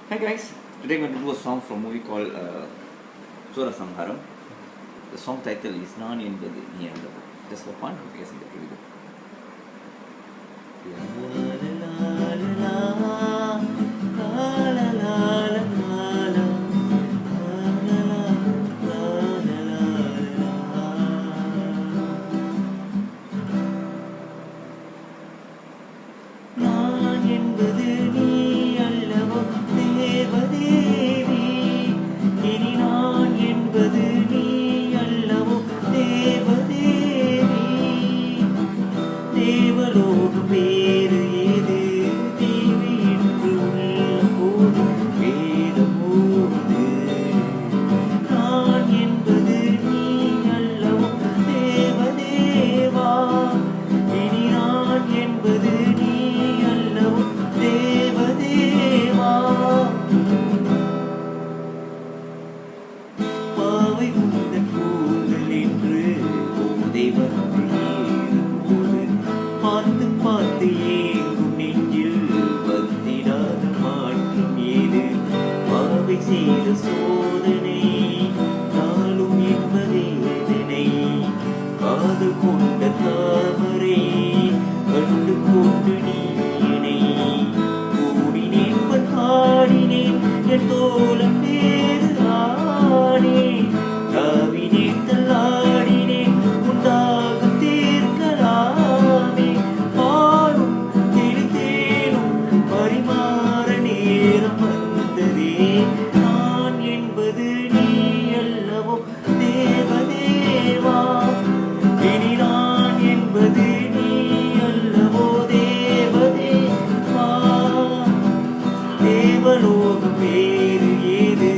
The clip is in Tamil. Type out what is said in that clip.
Hi guys, today I'm going to do a song from a movie called Sura Samharam. The song title is Naan Enbadu Ni Allavo. Just for fun, you guys can get really good. நான் என்பது நீ அல்லவோ தேவதேவி, இனி நான் என்பது நீ அல்லவோ தேவதேவி. தேவலோகம் வேறு ஏது, தேவி என்று உள்ள போது வேதம் ஓது. நான் என்பது நீ அல்லவோ தேவதேவா, இனி நான் என்பது நீ அல்லவோ தேவதேவா. பாவை உந்தன் கூந்தல் என்று போதை வந்து ஏறும்போது பார்த்து பார்த்து ஏங்கும் நெஞ்சில் வந்திடாத மாற்றம் ஏது. பாவை செய்த சோதனை நாளும் என்பதேதனை, காதல் கொண்ட தாமரை கண்டு கொண்டு நீ என்னை கூடினேன் பாடினேன் என் தோலம் வேறு ஆனேன், தாவினேன் தள்ளாடினேன் உண்டாகும் தீர்க்கலாமே. பாலும் தெளித்தேனும் பரிமாற நேரம் வந்ததே. நான் என்பது நீ அல்லவோ தேவதேவா, இனி நான் என்பது நீ அல்லவோ தேவதேவா. தேவலோகம் வேறு ஏது,